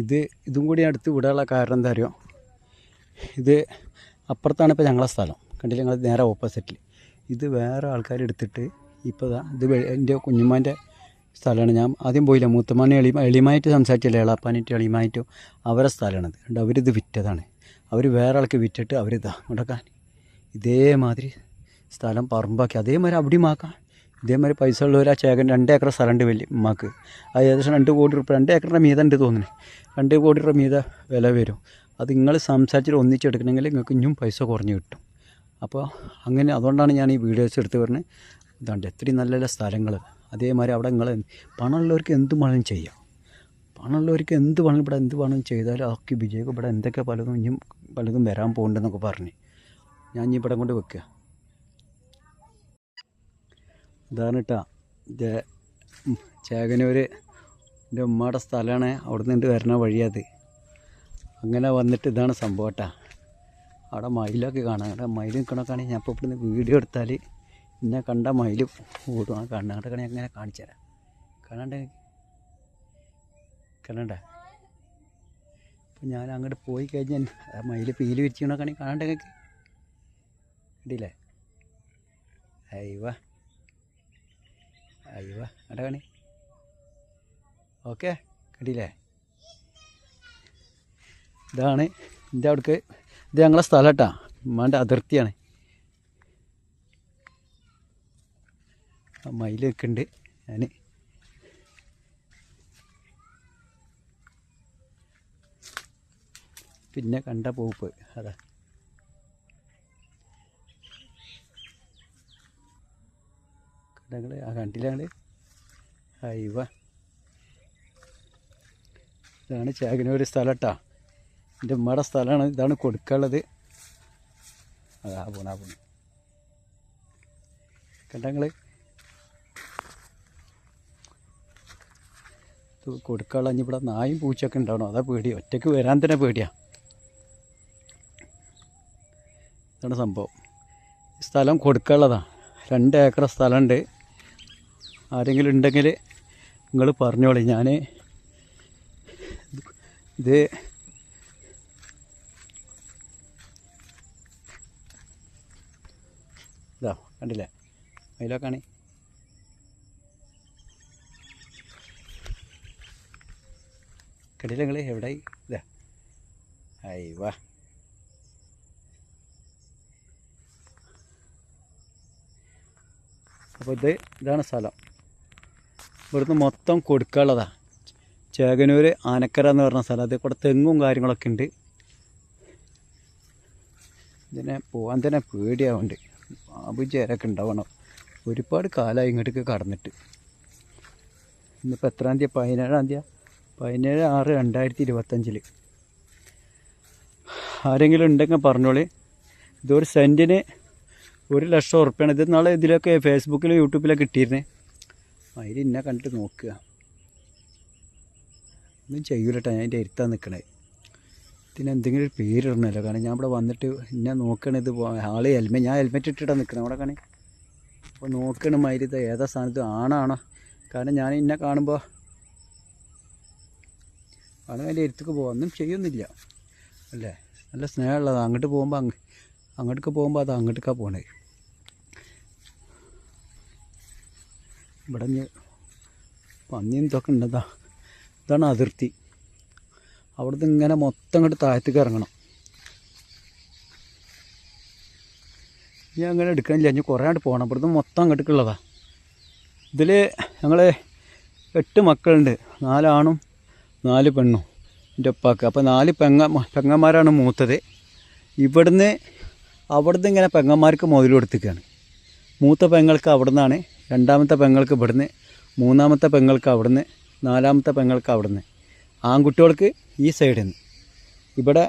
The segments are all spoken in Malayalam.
ഇതും കൂടി അടുത്ത് വിടാനുള്ള കാരണം എന്താ അറിയോ, ഇത് അപ്പുറത്താണ് ഇപ്പോൾ ഞങ്ങളെ സ്ഥലം, കണ്ടില്ല ഞങ്ങൾ നേരെ ഓപ്പോസിറ്റിൽ. ഇത് വേറെ ആൾക്കാർ എടുത്തിട്ട് ഇപ്പോൾ ഇത് എൻ്റെ കുഞ്ഞുമ്മാൻ്റെ സ്ഥലമാണ്. ഞാൻ ആദ്യം പോയില്ല, മൂത്തമ്മാനെ എളിമായിട്ട് സംസാരിച്ചില്ല, എളാപ്പാനായിട്ട് എളിമായിട്ടും അവരെ സ്ഥലമാണത്. അതുകൊണ്ട് അവരിത് വിറ്റതാണ്. അവർ വേറെ ആൾക്ക് വിറ്റിട്ട് അവരിതാ കൊണ്ടക്കാൻ ഇതേമാതിരി സ്ഥലം പറമ്പാക്കി അതേമാതിരി അവിടെയും ആക്കാം. ഇതേമാതിരി പൈസ ഉള്ളവർ ആ ചേകൻ 2 ഏക്കർ സ്ഥലമുണ്ട് വലിയ ഉമ്മാക്ക്. അത് ഏകദേശം 2 കോടി രൂപ, 2 ഏക്കറിൻ്റെ മീത ഉണ്ട് തോന്നുന്നു, 2 കോടി രൂപ മീത വില വരും. അത് നിങ്ങൾ സംസാരിച്ചിട്ട് ഒന്നിച്ചെടുക്കണമെങ്കിൽ നിങ്ങൾക്ക് ഇനിയും പൈസ കുറഞ്ഞ് കിട്ടും. അപ്പോൾ അങ്ങനെ അതുകൊണ്ടാണ് ഞാൻ ഈ വീഡിയോസ് എടുത്ത് പറഞ്ഞത്. ഇതാണ്ട് എത്രയും നല്ല നല്ല സ്ഥലങ്ങൾ. അതേമാതിരി അവിടെ നിങ്ങൾ പണമുള്ളവർക്ക് എന്ത് വേണമെങ്കിലും ചെയ്യാം. പണമുള്ളവർക്ക് എന്ത് വേണം ഇവിടെ എന്ത് വേണം ചെയ്താലും അതൊക്കെ വിജയിക്കും. ഇവിടെ എന്തൊക്കെ പലതും ഇനിയും പലതും വരാൻ പോകുന്നുണ്ടെന്നൊക്കെ പറഞ്ഞ് ഞാൻ ഇനി ഇവിടെ കൊണ്ട് വെക്കുക. ഇതാണ് കേട്ടോ ചേകനൂർ എൻ്റെ ഉമ്മയുടെ സ്ഥലമാണ്. അവിടെ നിന്ന് വരുന്ന വഴിയത്. അങ്ങനെ വന്നിട്ട് ഇതാണ് സംഭവം കേട്ടോ. അവിടെ മയിലൊക്കെ കാണാം. അവിടെ മയിൽ നിൽക്കണക്കാണെങ്കിൽ ഞാൻ ഇപ്പോൾ ഇവിടുന്ന് വീഡിയോ എടുത്താൽ എന്നെ കണ്ട മയിൽ ഓടും. ആ കണ്ണാട്ടക്കണി അങ്ങനെ കാണിച്ചു തരാം. കാണണ്ടേ അപ്പം ഞാൻ അങ്ങോട്ട് പോയി കഴിഞ്ഞാൽ ആ മയിൽ പീല് വിരിച്ചിക്കണക്കാണെങ്കിൽ കാണണ്ടേ നിങ്ങൾക്ക് കണ്ടില്ലേ? അയ്യവ അവിടെ കാണി. ഓക്കെ കണ്ടില്ലേ? ഇതാണ് എൻ്റെ അവിടേക്ക്. ഇത് ഞങ്ങളെ സ്ഥലം കേട്ടോ, ഉമ്മാൻ്റെ അതിർത്തിയാണ്. ആ മയിൽ നിൽക്കുന്നുണ്ട്. ഞാൻ പിന്നെ കണ്ട പോപ്പ് അതാ. കണ്ടങ്ങൾ ആ കണ്ടില്ല ഞങ്ങൾ. അയ്യവ ഇതാണ് ചേകനൂർ സ്ഥലം കേട്ടോ. എൻ്റെ ഉമ്മയുടെ സ്ഥലമാണ്. ഇതാണ് കൊടുക്കാനുള്ളത്. അതാ പോണ കണ്ടങ്ങൾ. ഇത് കൊടുക്കാനുള്ള ഇനി ഇവിടെ നായും പൂച്ചയൊക്കെ ഉണ്ടാവണം. അതാ പേടി. ഒറ്റയ്ക്ക് വരാൻ തന്നെ പേടിയാണ്. ഇതാണ് സംഭവം. സ്ഥലം കൊടുക്കാനുള്ളതാണ്. 2 ഏക്കർ സ്ഥലമുണ്ട്. ആരെങ്കിലും ഉണ്ടെങ്കിൽ നിങ്ങൾ പറഞ്ഞോളി. ഞാൻ ഇത് ഇതാ കണ്ടില്ലേ മയിലൊക്കെയാണ്. കണ്ടില്ല നിങ്ങൾ എവിടെയായി? ഇതാ അയ്യവാ. അപ്പോൾ ഇതാണ് സ്ഥലം. ഇവിടുന്ന് മൊത്തം കൊടുക്കാനുള്ളതാണ്. ചേകനൂർ ആനക്കര എന്ന് പറഞ്ഞ സ്ഥലം. അതേ കൂടെ തെങ്ങും കാര്യങ്ങളൊക്കെ ഉണ്ട്. ഇതിനെ പോകാൻ തന്നെ പേടിയാവുന്നുണ്ട്. പാമ്പും ചേരൊക്കെ ഉണ്ടാവണം. ഒരുപാട് കാലമായി ഇങ്ങോട്ടേക്ക് കടന്നിട്ട്. ഇന്നിപ്പോൾ എത്രാം തീയതി? 17-ാം തീയതി. 17/6/2025. ആരെങ്കിലും ഉണ്ടെങ്കിൽ പറഞ്ഞോളി. ഇതൊരു സെൻറ്റിന് 1,00,000 ഉറുപ്പ്യാണ്. ഇത് നാളെ ഇതിലൊക്കെ ഫേസ്ബുക്കിലും യൂട്യൂബിലൊക്കെ ഇട്ടിരുന്നേ. അതിൽ എന്നെ കണ്ടിട്ട് നോക്കുക. ഒന്നും ചെയ്യൂലട്ടോ. ഞാൻ എൻ്റെ ഇരുത്താൻ നിൽക്കണേ. ഇതിന് എന്തെങ്കിലും ഒരു പേരിടണമല്ലോ. കാരണം ഞാൻ ഇവിടെ വന്നിട്ട് എന്നെ നോക്കണേ. ഇത് ആൾ ഞാൻ ഹെൽമെറ്റ് ഇട്ടിട്ടാണ് നിൽക്കണം അവിടെ കാണേ. അപ്പോൾ നോക്കണം മയില് ഇത് ഏതാ സ്ഥാനത്ത് ആണാണോ. കാരണം ഞാൻ എന്നെ കാണുമ്പോൾ അതിൻ്റെ ഇരുത്തേക്ക് പോകാം. ഒന്നും ചെയ്യുന്നില്ല അല്ലേ. നല്ല സ്നേഹമുള്ളത്. അങ്ങോട്ട് പോകുമ്പോൾ അങ്ങോട്ടേക്ക് പോകുമ്പോൾ അത് അങ്ങോട്ടേക്കാണ് പോകണേ. ഇവിടെ പന്നിയും ഇതൊക്കെ ഉണ്ടതാ. ഇതാണ് അതിർത്തി. അവിടുന്ന് ഇങ്ങനെ മൊത്തം അങ്ങോട്ട് താഴത്തേക്ക് ഇറങ്ങണം. ഞാൻ അങ്ങനെ എടുക്കാനില്ല. ഇനി കുറേ അങ്ങോട്ട് പോകണം. ഇവിടുന്ന് മൊത്തം അങ്ങോട്ടേക്കുള്ളതാണ്. ഇതിൽ ഞങ്ങൾ 8 മക്കളുണ്ട്. 4 ആണും 4 പെണ്ണും എൻ്റെ ഉപ്പാക്ക്. അപ്പോൾ 4 പെങ്ങന്മാരാണ് മൂത്തത്. അവിടുന്ന് ഇങ്ങനെ പെങ്ങന്മാർക്ക് മുതൽ കൊടുത്തിരിക്കുകയാണ്. മൂത്ത പെങ്ങൾക്ക് അവിടെ നിന്നാണ്, 2ാമത്തെ പെങ്ങൾക്ക് ഇവിടുന്ന്, 3ാമത്തെ പെങ്ങൾക്ക് അവിടുന്ന്, 4ാമത്തെ പെങ്ങൾക്ക് അവിടുന്ന്. ആൺകുട്ടികൾക്ക് ഈ സൈഡിൽ നിന്ന്. ഇവിടെ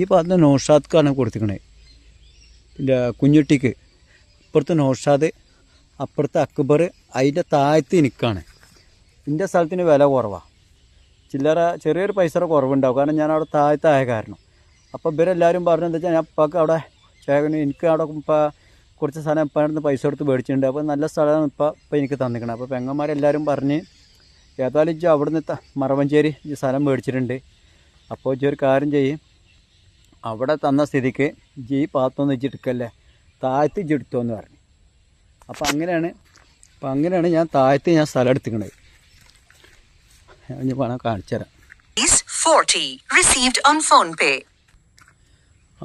ഈ ഭാഗത്ത് നൗഷാദ്ക്കാണ് കൊടുത്തിരിക്കണത്. പിന്നെ കുഞ്ഞുട്ടിക്ക് അപ്പുറത്ത് നൗഷാദ്, അപ്പുറത്ത് അക്ബർ, അതിൻ്റെ താഴത്ത് എനിക്കാണ്. എൻ്റെ സ്ഥലത്തിന് വില കുറവാണ്. ചെറിയൊരു പൈസയുടെ കുറവുണ്ടാവും. കാരണം ഞാൻ അവിടെ താഴത്തായ കാരണം. അപ്പോൾ ഇവരെല്ലാവരും പറഞ്ഞെന്താ വെച്ചാൽ ഞാൻ ഇപ്പൊക്കെ അവിടെ ചേകന് എനിക്ക് അവിടെ ഇപ്പോൾ കുറച്ച് സ്ഥലം ഇപ്പം അടുത്ത് പൈസ കൊടുത്ത് മേടിച്ചിട്ടുണ്ട്. അപ്പോൾ നല്ല സ്ഥലമാണ് ഇപ്പം എനിക്ക് തന്നിക്കണം. അപ്പോൾ പെങ്ങന്മാരെല്ലാവരും പറഞ്ഞ് ഏതായാലും ഇജ്ജ് അവിടുന്ന് മറവഞ്ചേരി ഈ സ്ഥലം മേടിച്ചിട്ടുണ്ട്. അപ്പോൾ ഇജ്ജ് ഒരു കാര്യം ചെയ്യും, അവിടെ തന്ന സ്ഥിതിക്ക് ഇജ്ജ് ഈ പാത്തൊന്നും ഇജ്ജ് എടുക്കല്ലേ, താഴത്ത് ഇജ്ജ് എടുത്തോന്ന് പറഞ്ഞു. അപ്പോൾ അങ്ങനെയാണ് ഞാൻ താഴത്ത് ഞാൻ സ്ഥലം എടുത്തിക്കണത്. ഞാൻ വേണം കാണിച്ചു തരാം.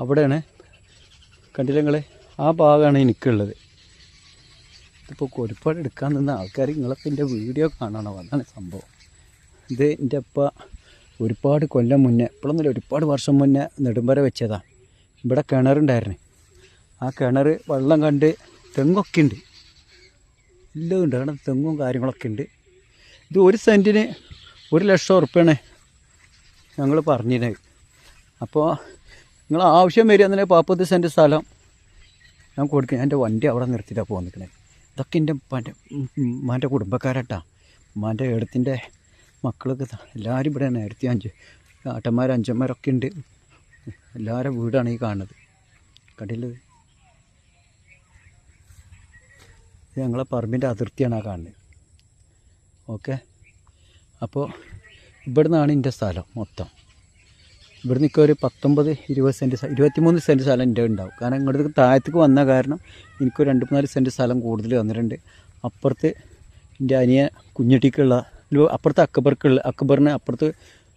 അവിടെയാണ് കണ്ടില്ല നിങ്ങൾ, ആ ഭാഗമാണ് എനിക്കുള്ളത്. ഇതിപ്പോൾ ഒരുപാട് എടുക്കാൻ നിന്ന ആൾക്കാർ നിങ്ങളൊക്കെ എൻ്റെ വീഡിയോ കാണണോ, അതാണ് സംഭവം. ഇത് എൻ്റെ അപ്പ ഒരുപാട് കൊല്ലം മുന്നേ, ഇപ്പോഴൊന്നുമില്ല, ഒരുപാട് വർഷം മുന്നേ നെടുമ്പര വെച്ചതാണ്. ഇവിടെ കിണറുണ്ടായിരുന്നു. ആ കിണർ വെള്ളം കണ്ട് തെങ്ങൊക്കെ ഉണ്ട്, എല്ലാം ഉണ്ട്, കാരണം തെങ്ങും കാര്യങ്ങളൊക്കെ ഉണ്ട്. ഇത് 1 സെൻറ്റിന് 1,00,000 ഉറുപ്പ്യാണ് ഞങ്ങൾ പറഞ്ഞിരുന്നത്. അപ്പോൾ നിങ്ങൾ ആവശ്യം വരികയെന്നുണ്ടെങ്കിൽ 40 സെൻറ്റ് സ്ഥലം ഞാൻ കൊടുക്കുക. എൻ്റെ വണ്ടി അവിടെ നിർത്തിയിട്ടാണ് പോകുന്നിരിക്കണേ. ഇതൊക്കെ എൻ്റെ ഉമ്മാൻ്റെ കുടുംബക്കാരട്ടാ. ഉമ്മാൻ്റെ ഏടത്തിൻ്റെ മക്കളൊക്കെ എല്ലാവരും ഇവിടെ തന്നെ. 5 ഏട്ടന്മാർ 5 ഉണ്ട്. എല്ലാവരും വീടാണ് ഈ കാണുന്നത്. കണ്ടില്ലത് ഇത് ഞങ്ങളെ പറമ്പിൻ്റെ അതിർത്തിയാണ് ആ കാണുന്നത്. ഓക്കെ, അപ്പോൾ ഇവിടെ നിന്നാണ് എൻ്റെ സ്ഥലം മൊത്തം. ഇവിടെ നിൽക്കുക ഒരു 19-20 സെൻറ്റ് 23 സെൻറ്റ് സ്ഥലം എൻ്റെ ഉണ്ടാവും. കാരണം ഇങ്ങോട്ട് താഴത്തേക്ക് വന്ന കാരണം എനിക്കൊരു 2-4 സെൻറ്റ് സ്ഥലം കൂടുതൽ വന്നിട്ടുണ്ട്. അപ്പുറത്ത് എൻ്റെ അനിയൻ കുഞ്ഞിട്ടിക്കുള്ള, അപ്പുറത്ത് അക്ബറിന് അപ്പുറത്ത്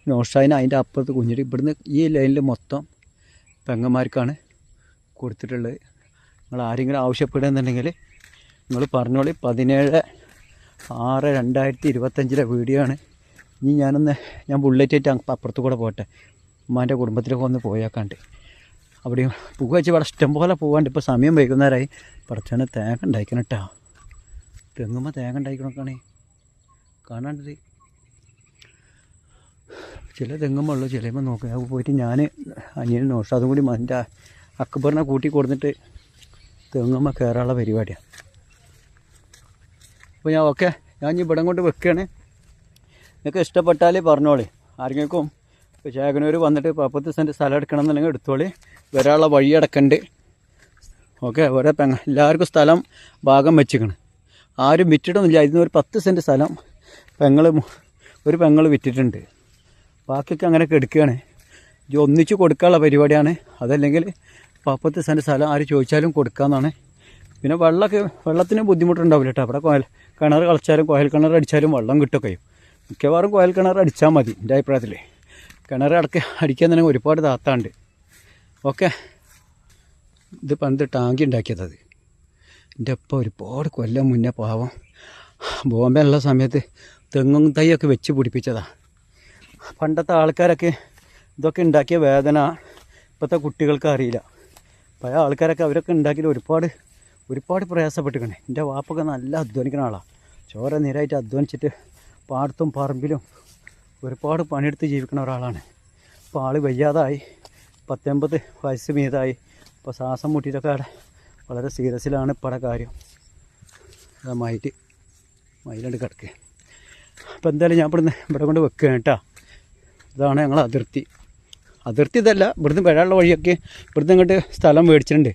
നോഷായിന്, അതിൻ്റെ അപ്പുറത്ത് കുഞ്ഞിട്ടി. ഇവിടുന്ന് ഈ ലൈനിൽ മൊത്തം പെങ്ങന്മാർക്കാണ് കൊടുത്തിട്ടുള്ളത്. നിങ്ങൾ ആരെങ്കിലും ആവശ്യപ്പെടുകയെന്നുണ്ടെങ്കിൽ നിങ്ങൾ പറഞ്ഞോളി. 17/6/2025 വീഡിയോ ആണ്. ഇനി ഞാൻ ബുള്ളറ്റായിട്ട് അപ്പുറത്ത് കൂടെ പോട്ടെ, ഉമ്മാൻ്റെ കുടുംബത്തിലൊക്കെ ഒന്ന് പോയേക്കാണ്ട്. അവിടെയും പുക വെച്ച് ഇവിടെ ഇഷ്ടം പോലെ പോകാണ്ട്. ഇപ്പോൾ സമയം വൈകുന്നേരമായി. പടച്ചാണ് തേങ്ങ ഉണ്ടായിക്കണം കേട്ടോ. തെങ്ങുമ്പോൾ തേങ്ങ ഉണ്ടായിക്കണൊക്കെയാണ് കാണാണ്ടത്. ചില തെങ്ങുമ്പോൾ ഉള്ളു, ചിലപ്പോൾ നോക്കുക. അത് പോയിട്ട് ഞാൻ അനിയനും നോഷാദും കൂടി എൻ്റെ അക്ബറിനെ കൂട്ടി കൊടുത്തിട്ട് തെങ്ങുമ്പോൾ കയറാനുള്ള പരിപാടിയാണ്. അപ്പോൾ ഞാൻ ഇവിടെ കൊണ്ട് വെക്കുകയാണ്. നിങ്ങൾക്ക് ഇഷ്ടപ്പെട്ടാൽ പറഞ്ഞോളി. ആർക്കെങ്കിലും ഇപ്പോൾ ചേകനൂർ വന്നിട്ട് 40 സെൻറ്റ് സ്ഥലം എടുക്കണം എന്നുണ്ടെങ്കിൽ എടുത്തോളി. വരാനുള്ള വഴി അടക്കണ്ട്. ഓക്കെ, ഓരോ എല്ലാവർക്കും സ്ഥലം ഭാഗം വെച്ചിക്കണം. ആരും വിറ്റിട്ടൊന്നുമില്ല. ഇതിന് ഒരു 10 സെൻറ്റ് സ്ഥലം ഒരു പെങ്ങൾ വിറ്റിട്ടുണ്ട്. ബാക്കിയൊക്കെ അങ്ങനെയൊക്കെ എടുക്കുകയാണ്. ഇത് ഒന്നിച്ച് കൊടുക്കാനുള്ള പരിപാടിയാണ്. അതല്ലെങ്കിൽ 40 സെൻറ്റ് സ്ഥലം ആര് ചോദിച്ചാലും കൊടുക്കാമെന്നാണ്. പിന്നെ വെള്ളത്തിന് ബുദ്ധിമുട്ടുണ്ടാവില്ല കേട്ടോ. അവിടെ കിണർ കളിച്ചാലും കോയൽ കിണർ അടിച്ചാലും വെള്ളം കിട്ടുകയൊക്കെ. മിക്കവാറും കോയൽ കിണർ അടിച്ചാൽ മതി എൻ്റെ അഭിപ്രായത്തിൽ. കിണർ അടിക്കാൻ തന്നെ ഒരുപാട് താത്താണ്ട്. ഓക്കെ, ഇത് പണ്ട് ടാങ്കി ഉണ്ടാക്കിയത്. അത് എൻ്റെ ഒപ്പം ഒരുപാട് കൊല്ലം മുന്നേ പാവം ബോംബെ ഉള്ള സമയത്ത് തെങ്ങും തൈയൊക്കെ വെച്ച് പിടിപ്പിച്ചതാണ്. പണ്ടത്തെ ആൾക്കാരൊക്കെ ഇതൊക്കെ ഉണ്ടാക്കിയ വേദന ഇപ്പോഴത്തെ കുട്ടികൾക്ക് അറിയില്ല. പഴയ ആൾക്കാരൊക്കെ അവരൊക്കെ ഉണ്ടാക്കിയിട്ട് ഒരുപാട് പ്രയാസപ്പെട്ടിരിക്കണേ. എൻ്റെ വാപ്പൊക്കെ നല്ല അധ്വാനിക്കുന്ന ആളാണ്. ചോര നീരായിട്ട് അധ്വാനിച്ചിട്ട് പാടത്തും പറമ്പിലും ഒരുപാട് പണിയെടുത്ത് ജീവിക്കുന്ന ഒരാളാണ്. ഇപ്പോൾ ആൾ വയ്യാതായി, 19 വയസ്സ് മീതായി. ഇപ്പോൾ ശ്വാസം മുട്ടിയിട്ടൊക്കെ വളരെ സീരിയസിലാണ് ഇപ്പോൾ കാര്യം. മയിലുണ്ട് കിടക്കുക. അപ്പോൾ എന്തായാലും ഞാൻ ഇവിടെ കൊണ്ട് വെക്കുകയാണ് കേട്ടോ. ഇതാണ് ഞങ്ങൾ അതിർത്തി ഇതല്ല. ഇവിടുന്ന് വരാനുള്ള വഴിയൊക്കെ ഇവിടുന്ന് ഇങ്ങോട്ട് സ്ഥലം മേടിച്ചിട്ടുണ്ട്.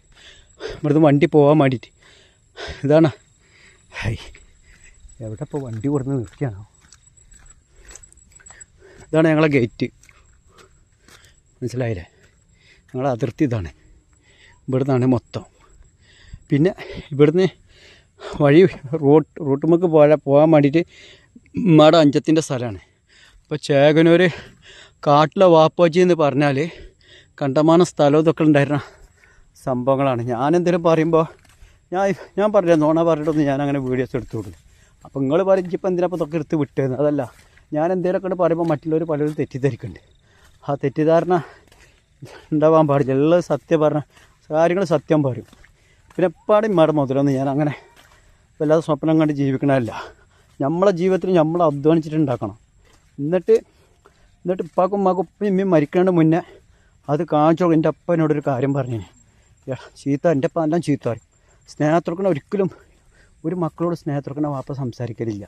ഇവിടുന്ന് വണ്ടി പോകാൻ വേണ്ടിയിട്ട്. ഇതാണ് എവിടെ ഇപ്പോൾ വണ്ടി കൊടുന്ന് നിർത്തിയാണോ. ഇതാണ് ഞങ്ങളെ ഗേറ്റ്, മനസ്സിലായില്ലേ? ഞങ്ങളെ അതിർത്തി ഇതാണ്. ഇവിടുന്നാണ് മൊത്തം. പിന്നെ ഇവിടുന്ന് വഴി റൂട്ടുമ്മക്ക് പോകാൻ വേണ്ടിയിട്ട് ഉമ്മാടെ അഞ്ചത്തിൻ്റെ സ്ഥലമാണ്. ഇപ്പോൾ ചേകനൂർ കാട്ടിലെ വാപ്പാച്ചി എന്ന് പറഞ്ഞാൽ കണ്ടമാനം സ്ഥലവും ഇതൊക്കെ ഉണ്ടായിരുന്ന സംഭവങ്ങളാണ്. ഞാനെന്തെങ്കിലും പറയുമ്പോൾ ഞാൻ പറഞ്ഞില്ല, നോണ പറഞ്ഞിട്ടൊന്നും ഞാൻ അങ്ങനെ വീഡിയോസ് എടുത്തു കൊടുക്കും. അപ്പോൾ നിങ്ങൾ പറഞ്ഞിപ്പോൾ എന്തിനാ ഇപ്പോൾ ഇതൊക്കെ എടുത്ത് വിട്ടതെന്ന്. അതല്ല, ഞാൻ എന്തെങ്കിലുമൊക്കെ പറയുമ്പോൾ മറ്റുള്ളവർ പലരും തെറ്റിദ്ധരിക്കുന്നുണ്ട്. ആ തെറ്റിദ്ധാരണ ഉണ്ടാവാൻ പാടില്ല. എല്ലാം സത്യം പറഞ്ഞ കാര്യങ്ങൾ സത്യം പറയും. പിന്നെ എപ്പാടും ഇമ്മാടെ മുതലൊന്നും ഞാൻ അങ്ങനെ വല്ലാതെ സ്വപ്നം കണ്ട് ജീവിക്കണമല്ല. നമ്മളെ ജീവിതത്തിൽ നമ്മൾ അധ്വാനിച്ചിട്ടുണ്ടാക്കണം. എന്നിട്ട് ഉപ്പാക്കും ഉമ്മാക്കും ഉപ്പയും ഇമ്മയും മരിക്കേണ്ട മുന്നേ അത് കാണിച്ചോ. എൻ്റെ അപ്പനോടൊരു കാര്യം പറഞ്ഞു, ചീത്ത എൻ്റെ അപ്പം എല്ലാം ചീത്ത പറയും. സ്നേഹത്തുറക്കണ ഒരിക്കലും ഒരു മക്കളോട് സ്നേഹത്തുറക്കണ വാപ്പ സംസാരിക്കലില്ല.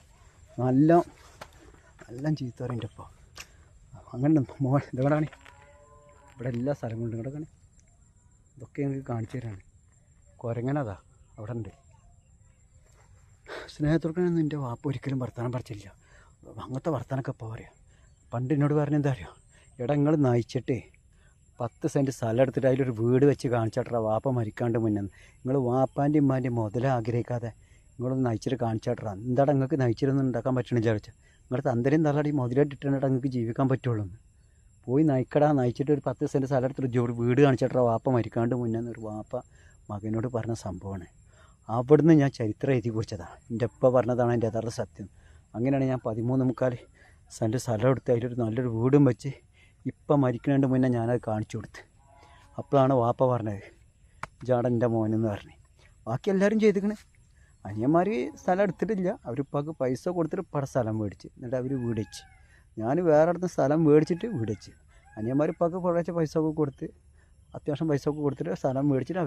നല്ല ചീത്ത പറയും എൻ്റെ അപ്പ. അങ്ങനെ ഇതോടാണ് ഇവിടെ എല്ലാ സ്ഥലങ്ങളും കിടക്കണേ. ഇതൊക്കെ ഞങ്ങൾക്ക് കാണിച്ചു തരാണ്. കുരങ്ങനതാ അവിടെ ഉണ്ട്. സ്നേഹത്തോടൊന്നും എൻ്റെ വാപ്പ ഒരിക്കലും വർത്തമാനം പറിച്ചില്ല. അങ്ങനത്തെ വർത്തമാനമൊക്കെ ഇപ്പോൾ പറയാം. പണ്ട് എന്നോട് പറഞ്ഞെന്താ അറിയോ, എടാ നിങ്ങൾ നയിച്ചിട്ട് 10 സെൻറ്റ് സ്ഥലം എടുത്തിട്ട് അതിലൊരു വീട് വെച്ച് കാണിച്ചാട്ടാ വാപ്പ മരിക്കാണ്ട് മുന്നേ. നിങ്ങൾ വാപ്പാൻ്റെയും ഉമ്മാൻ്റെയും മുതലേ ആഗ്രഹിക്കാതെ നിങ്ങളൊന്ന് നയിച്ചിട്ട് കാണിച്ചാട്ടാ. എന്താടാ നിങ്ങൾക്ക് നയിച്ചിട്ടൊന്നും ഉണ്ടാക്കാൻ പറ്റണില്ല വെച്ചാൽ നിങ്ങളുടെ തന്തരയും തള്ളാടി മുതലായിട്ടിട്ടാണ് നിങ്ങൾക്ക് ജീവിക്കാൻ പറ്റുള്ളൂ. പോയി നയിക്കടാ, നയിച്ചിട്ട് ഒരു 10 സെൻറ്റ് സ്ഥലം എടുത്തിട്ട് വീട് കാണിച്ചാട്ടാ വാപ്പ മരിക്കാണ്ട് മുന്നേ ഒരു വാപ്പ മകനോട് പറഞ്ഞ സംഭവമാണ്. അവിടുന്ന് ഞാൻ ചരിത്രം എഴുതി കുറിച്ചതാണ്. എൻ്റെ ഉപ്പ പറഞ്ഞതാണ് എൻ്റെ യഥാർത്ഥ സത്യം. അങ്ങനെയാണ് ഞാൻ 13.25 സെൻറ്റ് സ്ഥലം എടുത്ത് അതിലൊരു നല്ലൊരു വീടും വെച്ച് ഇപ്പം മരിക്കുന്നതിൻ്റെ മുന്നേ ഞാനത് കാണിച്ചു കൊടുത്ത്. അപ്പോഴാണ് വാപ്പ പറഞ്ഞത് ജാടൻ എൻ്റെ മോനെന്ന് പറഞ്ഞ്. ബാക്കി എല്ലാവരും ചെയ്തിക്കണേ. അനിയന്മാർ സ്ഥലം എടുത്തിട്ടില്ല, അവരിപ്പോൾ പൈസ കൊടുത്തിട്ട് പട സ്ഥലം മേടിച്ച് എന്നിട്ട് അവർ വീട് വെച്ച്. ഞാൻ വേറെ അടുത്ത് സ്ഥലം മേടിച്ചിട്ട് വീട് വെച്ച്. അനിയന്മാർ ഇപ്പോൾ കുറേശ്ശെ പൈസ ഒക്കെ കൊടുത്ത് അത്യാവശ്യം പൈസ ഒക്കെ കൊടുത്തിട്ട് സ്ഥലം മേടിച്ചിട്ട്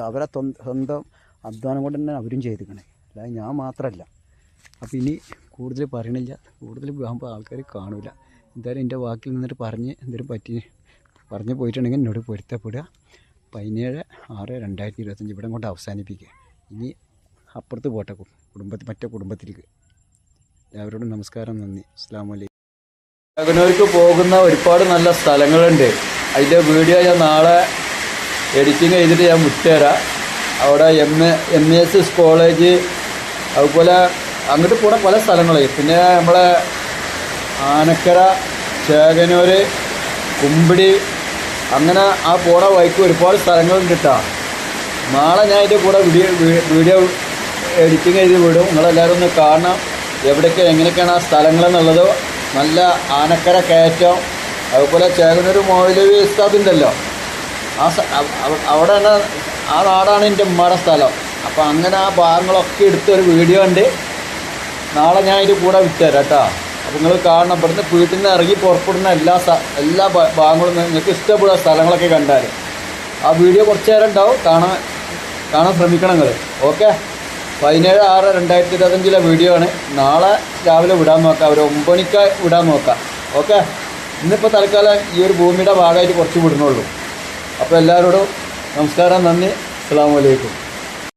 അവരെ സ്വന്തം അധ്വാനം കൊണ്ട് തന്നെ അവരും ചെയ്തിക്കണേ, അല്ലാതെ ഞാൻ മാത്രമല്ല. അപ്പോൾ ഇനി കൂടുതൽ പറയണില്ല, കൂടുതൽ ആകുമ്പോൾ ആൾക്കാർ കാണില്ല. എന്തായാലും എൻ്റെ വാക്കിൽ നിന്നിട്ട് പറഞ്ഞ് എന്തെങ്കിലും പറഞ്ഞ് പോയിട്ടുണ്ടെങ്കിൽ എന്നോട് പൊരുത്തപ്പെടുക. 17/6/2025 ഇവിടെ കൊണ്ട് അവസാനിപ്പിക്കുക. ഇനി അപ്പുറത്ത് പോട്ടെ മറ്റേ കുടുംബത്തിലേക്ക്. എല്ലാവരോടും നമസ്കാരം, നന്ദി, അസ്സലാമു അലൈക്കും. ചാകനൂർക്ക് പോകുന്ന ഒരുപാട് നല്ല സ്ഥലങ്ങളുണ്ട്. അതിൻ്റെ വീഡിയോ ഞാൻ നാളെ എഡിറ്റിങ് ചെയ്തിട്ട് ഞാൻ വിട്ടുതരാം. അവിടെ MES കോളേജ്, അതുപോലെ അങ്ങോട്ട് പോണ പല സ്ഥലങ്ങളായി. പിന്നെ നമ്മളെ ആനക്കര, ചേകനൂർ, കുമ്പിടി, അങ്ങനെ ആ പോണ വഴിക്ക് ഒരുപാട് സ്ഥലങ്ങളുണ്ട് കേട്ടോ. നാളെ ഞാൻ അതിൻ്റെ കൂടെ വീഡിയോ എഡിറ്റിങ് ചെയ്ത് വിടും. നിങ്ങളെല്ലാവരും ഒന്ന് കാണണം എവിടെയൊക്കെ എങ്ങനെയൊക്കെയാണ് ആ സ്ഥലങ്ങളെന്നുള്ളത്. നല്ല ആനക്കര കയറ്റം, അതുപോലെ ചേകനൂർ മൗലവി ഉസ്താദ് ഉണ്ടല്ലോ, അവിടെ തന്നെ ആ നാടാണ് എൻ്റെ ഉമ്മയുടെ സ്ഥലം. അപ്പോൾ അങ്ങനെ ആ ഭാഗങ്ങളൊക്കെ എടുത്തൊരു വീഡിയോ ഉണ്ട്. നാളെ ഞാൻ അതിൻ്റെ കൂടെ വിട്ടുതരാം കേട്ടോ. അപ്പോൾ നിങ്ങൾ കാണണം. ഇവിടുന്ന് വീട്ടിൽ നിന്ന് ഇറങ്ങി പുറപ്പെടുന്ന എല്ലാ ഭാഗങ്ങളും നിങ്ങൾക്ക് ഇഷ്ടപ്പെടുന്ന സ്ഥലങ്ങളൊക്കെ കണ്ടാൽ ആ വീഡിയോ കുറച്ച് നേരം ഉണ്ടാവും. കാണാൻ ശ്രമിക്കണം നിങ്ങൾ. ഓക്കെ, 17/6/2025 വീഡിയോ ആണ്. നാളെ രാവിലെ വിടാൻ നോക്കാം, ഒരു 9 മണിക്ക് വിടാൻ നോക്കാം. ഓക്കെ, ഇന്നിപ്പോൾ തൽക്കാലം ഈ ഒരു ഭൂമിയുടെ ഭാഗമായിട്ട് കുറച്ച് വിടണുള്ളൂ. അപ്പോൾ എല്ലാവരോടും നമസ്കാരം, നന്ദി, അസ്സലാമു അലൈക്കും.